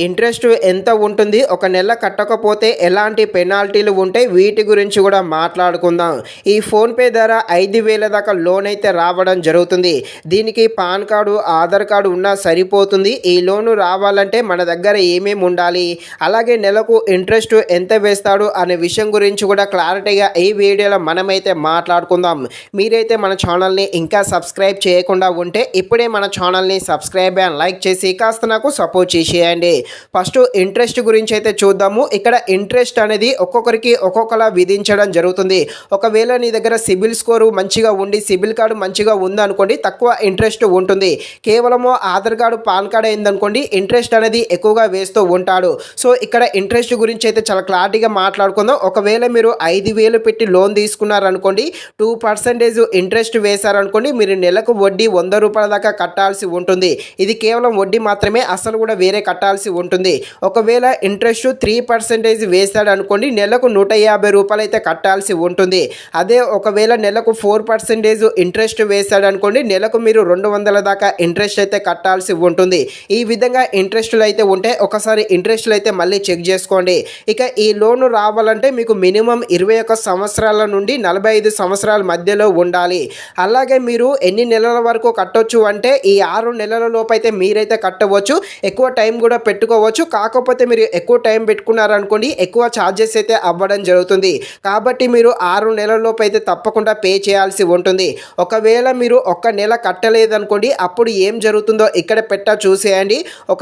Interest ఎంత ఉంటుంది? ఒక నెల కట్టకపోతే ఎలాంటి పెనాల్టీలు ఉంటాయి? వీటి గురించి కూడా మాట్లాడుకుందాం. ఈ ఫోన్‌పే ద్వారా 5,000 దాకా లోన్ అయితే రావడం జరుగుతుంది. దీనికి పాన్ కార్డు, ఆధార్ కార్డు ఉన్నా సరిపోతుంది. ఈ లోను రావాలంటే మన దగ్గర ఏమేమి ఉండాలి? అలాగే నెలకు ఇంట్రెస్ట్ ఎంత వేస్తాడు అనే విషయం గురించి కూడా క్లారిటీగా ఈ వీడియోలో మనమైతే మాట్లాడుకుందాం. మీరైతే మన ఛానల్‌ని ఇంకా సబ్స్క్రైబ్ చేయకుండా ఉంటే ఇప్పుడే మన ఛానల్‌ని సబ్స్క్రైబ్ అండ్ లైక్ చేసి కాస్త నాకు సపోర్ట్ చేసేయండి. ఫస్ట్ ఇంట్రెస్ట్ గురించి అయితే చూద్దాము. ఇక్కడ ఇంట్రెస్ట్ అనేది ఒక్కొక్కరికి ఒక్కొక్కలా విధించడం జరుగుతుంది. ఒకవేళ నీ దగ్గర సిబిల్ స్కోరు మంచిగా ఉండి సిబిల్ కార్డు మంచిగా ఉందనుకోండి తక్కువ ఇంట్రెస్ట్ ఉంటుంది. కేవలము ఆధార్ కార్డు పాన్ కార్డు అయిందనుకోండి ఇంట్రెస్ట్ అనేది ఎక్కువగా వేస్తూ ఉంటాడు. సో ఇక్కడ ఇంట్రెస్ట్ గురించి అయితే చాలా క్లారిటీగా మాట్లాడుకుందాం. ఒకవేళ మీరు 5,000 పెట్టి లోన్ తీసుకున్నారనుకోండి 2% ఇంట్రెస్ట్ వేశారనుకోండి మీరు నెలకు వడ్డీ 100 రూపాయల దాకా కట్టాల్సి ఉంటుంది. ఇది కేవలం వడ్డీ మాత్రమే, అసలు కూడా వేరే కట్టాల్సి ఉంటుంది. ఒకవేళ ఇంట్రెస్ట్ 3% వేస్తాడు అనుకోండి నెలకు 150 రూపాయలు అయితే కట్టాల్సి ఉంటుంది. అదే ఒకవేళ నెలకు 4% ఇంట్రెస్ట్ వేస్తాడు అనుకోండి నెలకు మీరు 200 దాకా ఇంట్రెస్ట్ అయితే కట్టాల్సి ఉంటుంది. ఈ విధంగా ఇంట్రెస్టులు అయితే ఉంటే ఒకసారి ఇంట్రెస్టులు అయితే మళ్ళీ చెక్ చేసుకోండి. ఇక ఈ లోను రావాలంటే మీకు మినిమం 21 సంవత్సరాల నుండి 45 సంవత్సరాల మధ్యలో ఉండాలి. అలాగే మీరు ఎన్ని నెలల వరకు కట్టొచ్చు అంటే ఈ 6 నెలల లోపు అయితే మీరైతే కట్టవచ్చు. ఎక్కువ టైం కూడా పెట్టుకోవచ్చు. కాకపోతే మీరు ఎక్కువ టైం పెట్టుకున్నారనుకోండి ఎక్కువ ఛార్జెస్ అయితే అవ్వడం జరుగుతుంది. కాబట్టి మీరు 6 నెలల లోపు అయితే తప్పకుండా పే చేయాల్సి ఉంటుంది. ఒకవేళ మీరు ఒక్క నెల కట్టలేదనుకోండి అప్పుడు ఏం జరుగుతుందో ఇక్కడ చూసేయండి.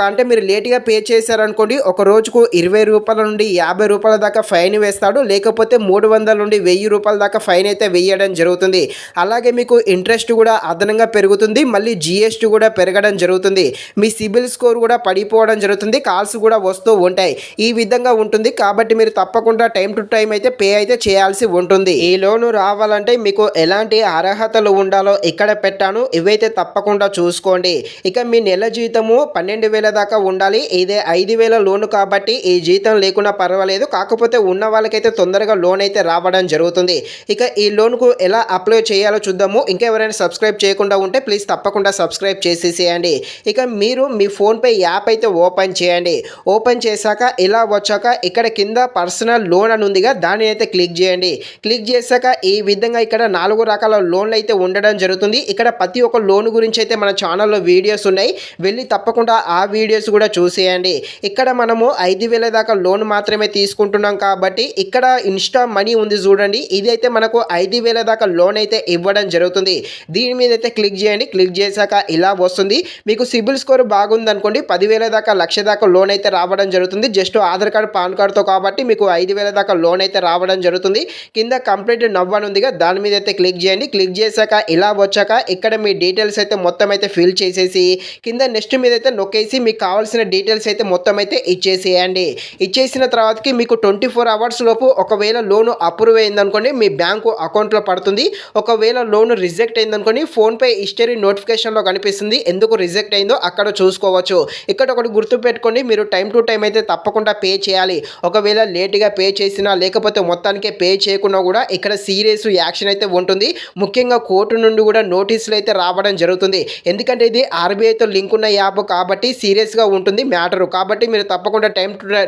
అంటే మీరు లేట్గా పే చేశారనుకోండి ఒక రోజుకు 20 రూపాయల నుండి 50 రూపాయల దాకా ఫైన్ వేస్తాడు. లేకపోతే 300 నుండి 1000 రూపాయల దాకా ఫైన్ అయితే వేయడం జరుగుతుంది. అలాగే మీకు ఇంట్రెస్ట్ కూడా అదనంగా పెరుగుతుంది. మళ్ళీ జిఎస్టీ కూడా పెరగడం జరుగుతుంది. మీ సిబిల్ స్కోర్ కూడా పడిపోవడం జరుగుతుంది. కాల్స్ కూడా వస్తూ ఉంటాయి. ఈ విధంగా ఉంటుంది. కాబట్టి మీరు తప్పకుండా టైం టు టైం అయితే పే అయితే చేయాల్సి ఉంటుంది. ఈ లోను రావాలంటే మీకు ఎలాంటి అర్హతలు ఉండాలో ఇక్కడ పెట్టాను. ఇవైతే తప్పకుండా చూసుకోండి. ఇక మీ నెల జీతము 12,000 దాకా ఉండాలి. ఇదే 5,000 లోను కాబట్టి ఈ జీతం లేకున్నా పర్వాలేదు. కాకపోతే ఉన్న వాళ్ళకైతే తొందరగా లోన్ అయితే రావడం జరుగుతుంది. ఇక ఈ లోన్కు ఎలా అప్లై చేయాలో చూద్దాము. ఇంకా ఎవరైనా సబ్స్క్రైబ్ చేయకుండా ఉంటే ప్లీజ్ తప్పకుండా సబ్స్క్రైబ్ చేసేసేయండి. ఇక మీరు మీ ఫోన్పే యాప్ అయితే ఓపెన్ చేయండి. ఓపెన్ చేశాక ఇలా వచ్చాక ఇక్కడ కింద పర్సనల్ లోన్ అని ఉందిగా దాన్ని అయితే క్లిక్ చేయండి. క్లిక్ చేశాక ఈ విధంగా ఇక్కడ 4 రకాల లోన్లు అయితే ఉండడం జరుగుతుంది. ఇక్కడ ప్రతి ఒక్క లోన్ గురించి అయితే మన ఛానల్లో వీడియోస్ ఉన్నాయి. వెళ్ళి తప్పకుండా ఆ వీడియోస్ కూడా చూసేయండి. ఇక్కడ మనము 5,000 దాకా లోన్ మాత్రమే తీసుకుంటున్నాం కాబట్టి ఇక్కడ ఇన్స్టా మనీ ఉంది చూడండి. ఇది అయితే మనకు 5,000 దాకా లోన్ అయితే ఇవ్వడం జరుగుతుంది. దీని మీద అయితే క్లిక్ చేయండి. క్లిక్ చేశాక ఇలా వస్తుంది. మీకు సిబిల్ స్కోర్ బాగుందనుకోండి 10,000 దాకా 1,00,000 దాకా లోన్ అయితే రావడం జరుగుతుంది. జస్ట్ ఆధార్ కార్డు పాన్ కార్డుతో కాబట్టి మీకు 5,000 దాకా లోన్ అయితే రావడం జరుగుతుంది. కింద కంప్లీట్ నవ్వు అని ఉందిగా దాని మీద అయితే క్లిక్ చేయండి. క్లిక్ చేశాక ఇలా వచ్చాక ఇక్కడ మీ డీటెయిల్స్ అయితే మొత్తం అయితే ఫిల్ చేసేసి కింద నెక్స్ట్ మీద అయితే నొక్కేసి మీకు కావాల్సిన డీటెయిల్స్ అయితే మొత్తం అయితే ఇచ్చేసేయండి. ఇచ్చేసిన తర్వాతకి మీకు 24 అవర్స్ లోపు ఒకవేళ లోన్ అప్రూవ్ అయిందనుకోండి మీ బ్యాంకు అకౌంట్లో పడుతుంది. ఒకవేళ లోన్ రిజెక్ట్ అయిందనుకోండి ఫోన్పే హిస్టరీ నోటిఫికేషన్లో కనిపిస్తుంది. ఎందుకు రిజెక్ట్ అయిందో అక్కడ చూసుకోవచ్చు. ఇక్కడ ఒకటి గుర్తుపెట్టుకోండి, మీరు టైం టు టైం అయితే తప్పకుండా పే చేయాలి. ఒకవేళ లేట్గా పే చేసినా లేకపోతే మొత్తానికే పే చేయకున్నా కూడా ఇక్కడ సీరియస్ యాక్షన్ అయితే ఉంటుంది. ముఖ్యంగా కోర్టు నుండి కూడా నోటీసులు అయితే రావడం జరుగుతుంది. ఎందుకంటే ఇది ఆర్బీఐతో లింక్ ఉన్న యాప్ కాబట్టి సీరియస్గా ఉంటుంది మ్యాటరు. కాబట్టి మీరు తప్పకుండా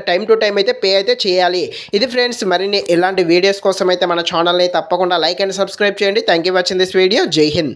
టైం టు టైం అయితే పే అయితే చేయాలి. ఇది ఫ్రెండ్స్, మరిన్ని ఇలాంటి వీడియోస్ కోసం అయితే మన ఛానల్ని తప్పకుండా లైక్ అండ్ సబ్స్క్రైబ్ చేయండి. Thank you watching this video. జై హింద్.